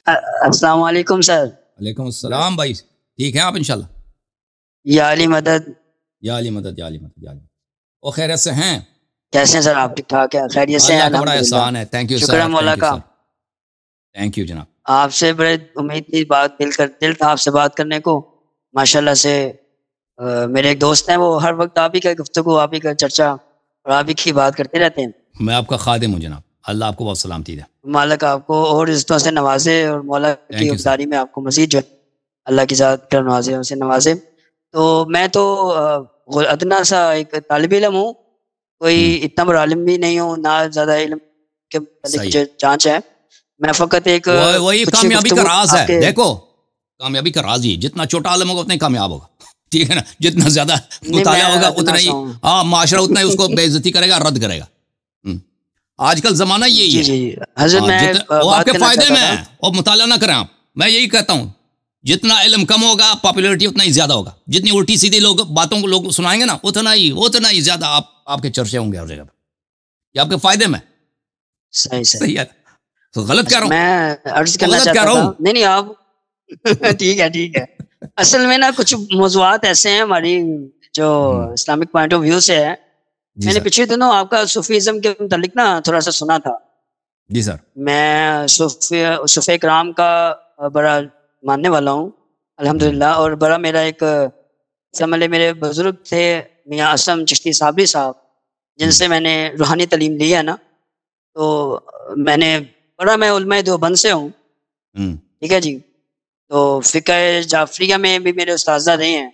السلام علیکم سر. وعلیکم السلام بھائی. ٹھیک ہیں آپ انشاءاللہ؟ یا علی مدد. یا علی مدد یا علی مدد یا علی مدد. وہ خیریت سے ہیں؟ کیسے ہیں سر آپ؟ ٹھیک ٹھاک ہے، خیریت سے ہیں؟ اللہ کا بڑا احسان ہے. Thank you sir. شکر ہے مولا کا. تھینک یو جناب. آپ سے بڑے امید کی بات، دل تھا آپ سے بات کرنے کو. ماشاءاللہ سے میرے ایک دوست ہیں، وہ ہر وقت آپ ہی کا گفتگو، آپ ہی کا چرچا اور آپ ہی کی بات کرتے رہتے ہیں. میں آپ کا خادم ہوں جناب. اللہ آپ کو بہت سلامتی دے. مالک آپ کو اور عزتوں سے نوازے، اور مولا کی اقداری میں آپ کو مزید جو اللہ کی ذات کر نوازے، اسے نوازے. تو میں تو ادنا سا ایک طالب علم ہوں، کوئی اتنا بڑا عالم بھی نہیں ہوں، نہ زیادہ علم کے مجھے چانچ ہے. میں فقط ایک وہی کامیابی کا راز ہے. دیکھو کامیابی کا راز ہی جتنا چھوٹا عالم ہوگا اتنا ہی کامیاب ہوگا. ٹھیک ہے نا؟ جتنا زیادہ مطالعہ ہوگا اتنا ہی معاشرہ اتنا ہی اس کو بے عزتی کرے گا، رد کرے گا. آج کل زمانہ یہی ہے. حضرت وہ آپ کے فائدے میں ہے، اور مطالعہ نہ کریں آپ. میں یہی کہتا ہوں جتنا علم کم ہوگا پاپولیرٹی اتنا ہی زیادہ ہوگا. جتنی الٹی سیدھی باتوں کو لوگ سنائیں گے نا اتنا ہی زیادہ آپ کے چرچے ہوں گے ہر جگہ پہ. یہ آپ کے فائدے میں. صحیح ہے. تو غلط کہہ رہا ہوں میں عرض کرنا چاہتا ہوں. نہیں آپ ٹھیک ہے. اصل میں نا کچھ موضوعات ایسے ہیں ہماری جو اسلامک پوائنٹ آف ویو سے ہے. میں نے پچھلے دنوں آپ کا صوفیزم کے متعلق نا تھوڑا سا سنا تھا. جی سر. میں صوفیہ کرام کا بڑا ماننے والا ہوں الحمدللہ. اور بڑا میرا ایک سمجھ میرے بزرگ تھے میاں اسلم چشتی صابری صاحب، جن سے میں نے روحانی تعلیم لی ہے نا. تو میں علماء دیوبند سے ہوں. ٹھیک ہے جی. تو فقہ جعفریہ میں بھی میرے استاذہ رہے ہیں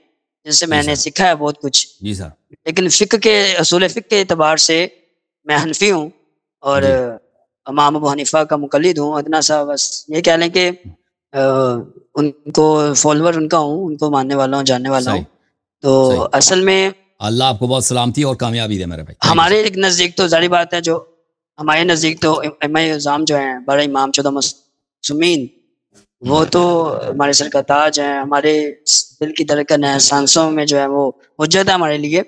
جن سے میں نے سیکھا ہے بہت کچھ. جی سر. لیکن اصول فقہ کے اعتبار سے میں حنفی ہوں اور امام ابو حنیفہ کا مقلد ہوں. ادنا سا بس یہ کہہ لیں کہ ان کو فالوور ان کا ہوں، ان کو ماننے والا ہوں، جاننے والا ہوں. تو اصل میں اللہ آپ کو بہت سلامتی اور کامیابی دے میرے بھائی. ہمارے ایک نزدیک تو ظاہری بات ہے، جو ہمارے نزدیک تو ائمہ اعظام جو ہیں، بڑے امام 14 معصومین، وہ تو ہمارے سر کا تاج ہیں، ہمارے دل کی دھڑکن ہے، سانسوں میں جو ہے وہ حجت ہے ہمارے لیے.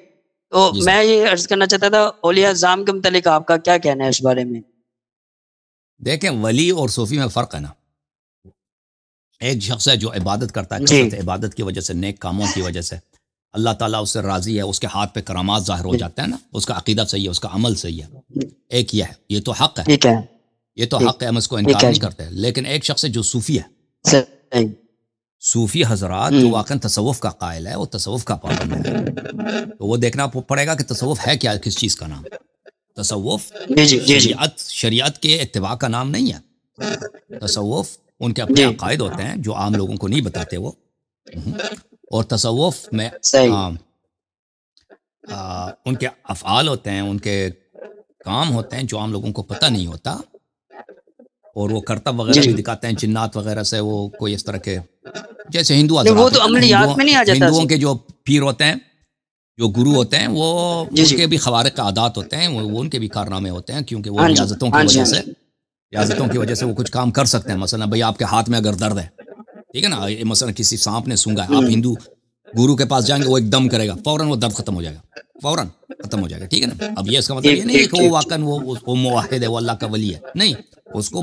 تو میں یہ عرض کرنا چاہتا تھا اولیاء اعظام کے متعلق آپ کا کیا کہنا ہے اس بارے میں؟ دیکھیں ولی اور صوفی میں فرق ہے نا. ایک شخص ہے جو عبادت کرتا ہے، کثرت عبادت کی وجہ سے، نیک کاموں کی وجہ سے اللہ تعالیٰ اس سے راضی ہے، اس کے ہاتھ پہ کرامات ظاہر ہو جاتے ہیں نا، اس کا عقیدہ صحیح ہے، اس کا عمل صحیح ہے. ایک یہ ہے، یہ تو حق ہے. ٹھیک ہے. یہ تو حق ہے، ہم اس کو انکار نہیں کرتے. لیکن ایک شخص ہے جو صوفی ہے، صوفی حضرات جو واقعا تصوف کا قائل ہے، وہ تصوف کا پابند ہے. تو وہ دیکھنا پڑے گا کہ تصوف ہے کیا، کس چیز کا نام. تصوف شریعت کے اتباع کا نام نہیں ہے. تصوف ان کے اپنے عقائد ہوتے ہیں جو عام لوگوں کو نہیں بتاتے وہ. اور تصوف میں ان کے افعال ہوتے ہیں، ان کے کام ہوتے ہیں جو عام لوگوں کو پتہ نہیں ہوتا. اور وہ کرتب وغیرہ بھی دکھاتے ہیں جنات وغیرہ سے. وہ کوئی اس طرح کے جیسے ہندوؤں کے جو پیر ہوتے ہیں، جو گرو ہوتے ہیں، وہ ان کے بھی خوارق عادات ہوتے ہیں، وہ ان کے بھی کارنامے ہوتے ہیں، کیونکہ وہ ریاضتوں کی وجہ سے وہ کچھ کام کر سکتے ہیں. مثلا بھئی آپ کے ہاتھ میں اگر درد ہے، ٹھیک ہے نا، مثلا کسی سانپ نے سونگا ہے، آپ ہندو گرو کے پاس جائیں گے، وہ ایک دم کرے گا، فوراً وہ درد ختم ہو جائے گا، فوراً ختم ہو جائے گا. ٹھیک ہے نا. اب یہ اس کا مطلب یہ نہیں ہے کہ وہ واقعاً وہ موحد ہے، وہ اللہ کا ولی ہے، نہیں. اس کو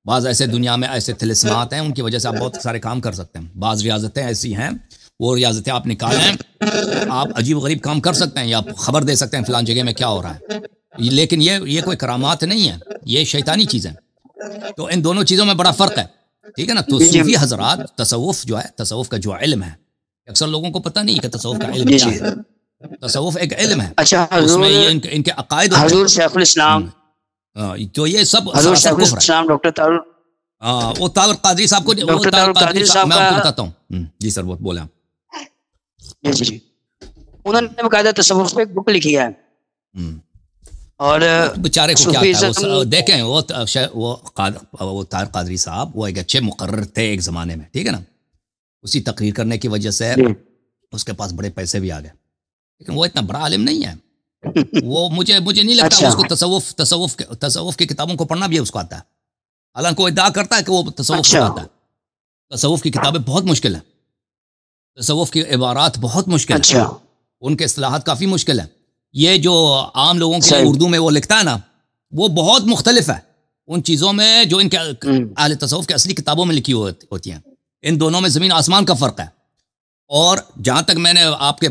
بعض ایسے دنیا میں ایسے طلسمات ہیں، ان کی وجہ سے آپ بہت سارے کام کر سکتے ہیں. بعض ریاضتیں ایسی ہیں، وہ ریاضتیں آپ نکالیں، آپ عجیب و غریب کام کر سکتے ہیں، یا خبر دے سکتے ہیں فلان جگہ میں کیا ہو رہا ہے. لیکن یہ کوئی کرامات نہیں ہے، یہ شیطانی چیزیں. تو ان دونوں چیزوں میں بڑا فرق ہے. ٹھیک ہے نا. تو صوفی حضرات تصوف جو ہے، تصوف کا جو علم ہے، اکثر لوگوں کو پتہ نہیں کہ تصوف کا علم کیا ہے. تصوف ایک علم ہے. اچھا، اس میں یہ ان کے عقائد ہوتے ہیں. حضور شیخ الاسلام، تو یہ سب حضور شیخ الاسلام ڈاکٹر طاہر، وہ طاہر قادری صاحب کو، ڈاکٹر طاہر قادری صاحب میں آپ کو بتاتا ہوں. جی سر، وہ بولیں. جی انہوں نے باقاعدہ تصوف پہ ایک بک لکھی ہے. اور بیچارے کو کیا تھا، دیکھیں وہ طاہر قادری صاحب وہ ایک اچھے مقرر تھے ایک زمانے میں. ٹھیک ہے نا. اسی تقریر کرنے کی وجہ سے اس کے پاس بڑے پیسے بھی آ گئے، لیکن وہ اتنا بڑا عالم نہیں ہے. وہ مجھے نہیں لگتا اس کو تصوف کی کتابوں کو پڑھنا بھی اس کو آتا ہے. حالانکہ وہ ادعا کرتا ہے کہ وہ تصوف کو آتا ہے. تصوف کی کتابیں بہت مشکل ہیں، تصوف کی عبارات بہت مشکل ہیں، ان کے اصطلاحات کافی مشکل ہیں. یہ جو عام لوگوں کے لیے اردو میں وہ لکھتا ہے نا، وہ بہت مختلف ہے. ان چیزوں میں جو ان کے اہل تصوف کے اصلی کتابوں میں لکھی ہوتی ہیں. ان دونوں میں زمین آسمان کا فرق ہے. اور جہاں تک میں نے آپ کے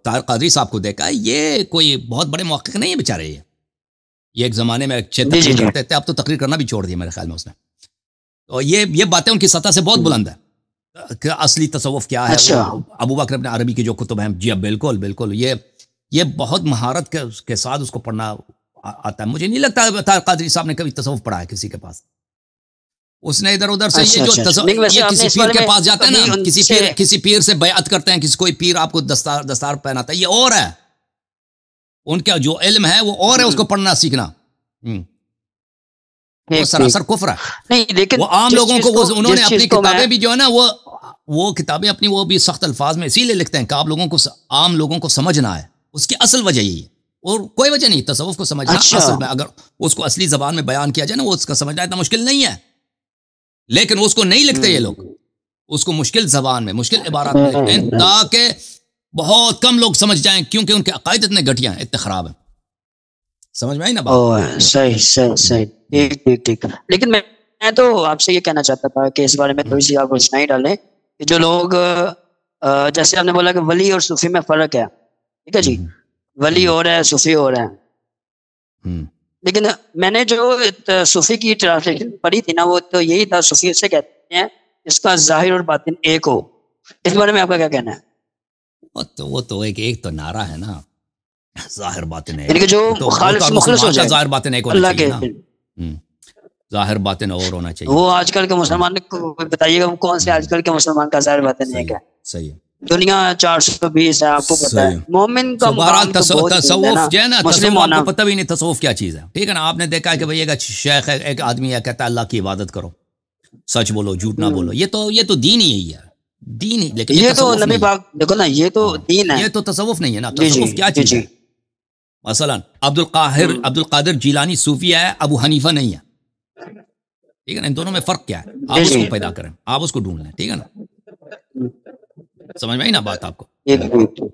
طاہر قادری صاحب کو دیکھا ہے، یہ کوئی بہت بڑے محقق نہیں ہے بیچارے. یہ ایک زمانے میں تقریر کرتے تھے، اب تو تقریر کرنا بھی چھوڑ دیا میرے خیال میں اس نے. تو یہ باتیں ان کی سطح سے بہت بلند ہے کہ اصلی تصوف کیا ہے. ابو بکر ابن عربی کے جو کتب ہیں، جی بالکل بالکل، یہ بہت مہارت کے ساتھ اس کو پڑھنا آتا ہے. مجھے نہیں لگتا طاہر قادری صاحب نے کبھی تصوف پڑھا ہے کسی کے پاس. اس نے ادھر ادھر سے یہ کسی پیر کے پاس جاتا ہے نا، کسی پیر سے بیعت کرتے ہیں، کوئی پیر آپ کو دستار پہناتا ہے، یہ اور ہے. ان کا جو علم ہے وہ اور ہے، اس کو پڑھنا سیکھنا وہ سراسر کفر ہے. نہیں لیکن وہ عام لوگوں کو انہوں نے اپنی کتابیں بھی جو ہے نا وہ کتابیں اپنی وہ بھی سخت الفاظ میں اسی لیے لکھتے ہیں کہ آپ لوگوں کو عام لوگوں کو سمجھنا ہے. اس کی اصل وجہ یہی ہے اور کوئی وجہ نہیں. تصوف کو سمجھنا اصل میں اگر اس کو اصلی زبان میں بیان کیا جائے نا، وہ اس کا سمجھنا اتنا مشکل نہیں ہے. لیکن اس کو نہیں لکھتے یہ لوگ، اس کو مشکل زبان میں مشکل عبارات میں لکھتے ہیں تاکہ بہت کم لوگ سمجھ جائیں، کیونکہ ان کے عقائد اتنے گھٹیا ہیں، اتنے خراب ہیں. سمجھ میں آئی نا بات؟ صحیح. ٹھیک. لیکن میں تو آپ سے یہ کہنا چاہتا تھا کہ اس بارے میں تھوڑی سی آپ روشنائی ڈالیں کہ جو لوگ جیسے آپ نے بولا کہ ولی اور صوفی میں فرق ہے، ٹھیک ہے جی، ولی اور ہے صوفی اور ہے. لیکن میں نے جو صوفی کی ٹرانسلیشن پڑھی تھی نا، وہ تو یہی تھا، صوفی اسے کہتے ہیں اس کا ظاہر اور باطن ایک ہو. اس بارے میں آپ کا کیا کہنا ہے؟ وہ تو ایک تو نعرہ ہے نا، ظاہر باطن ہے، یعنی کہ جو خالص مخلص ہو جائے، ظاہر باطن ایک ہونا چاہیے نا. ظاہر باطن اور ہونا چاہیے. وہ آج کل کے مسلمان کو بتائیے گا کون سے آج کل کے مسلمان کا ظاہر باطن ایک ہے؟ صحیح. دنیا 420 ہے، آپ کو پتا ہے. مومن کا مقام تو بہت تصوف جو ہے نا، تصوف آپ کو پتہ بھی نہیں تصوف کیا چیز ہے. ٹھیک ہے نا، آپ نے دیکھا ہے کہ بھئی ایک شیخ ہے، ایک آدمی ہے، کہتا ہے اللہ کی عبادت کرو، سچ بولو، جھوٹ نہ بولو. یہ تو دین ہی یہی ہے، دین ہی. لیکن یہ تو نبی پاک دیکھو نا، یہ تو دین ہے، یہ تو تصوف نہیں ہے نا. تصوف کیا چیز ہے؟ مثلا عبد القادر جیلانی صوفی ہے، ابو حنیفہ نہیں ہے. ٹھیک ہے نا، ان دونوں میں فرق کیا ہے؟ آپ اس کو پیدا کریں، آپ اس کو ڈھونڈ لیں. ٹھیک ہے نا، سمجھ میں آئی نا بات آپ کو؟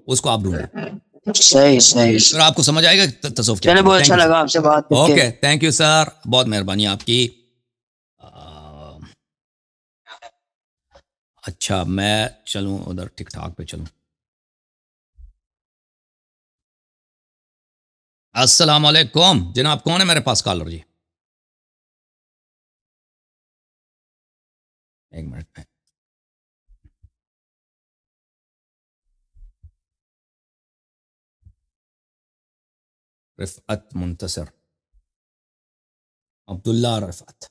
اس کو آپ ڈھونڈ لیں، صحیح. پھر آپ کو سمجھ آئے گا تصوف کیا. بہت اچھا لگا آپ سے بات کر کے. اوکے، تھینک یو سر، بہت مہربانی آپ کی. اچھا میں چلوں ادھر ٹک ٹاک پہ چلوں. السلام علیکم جناب، کون ہے میرے پاس کالر؟ جی ایک منٹ میں. رفعت منتصر، عبداللہ رفعت.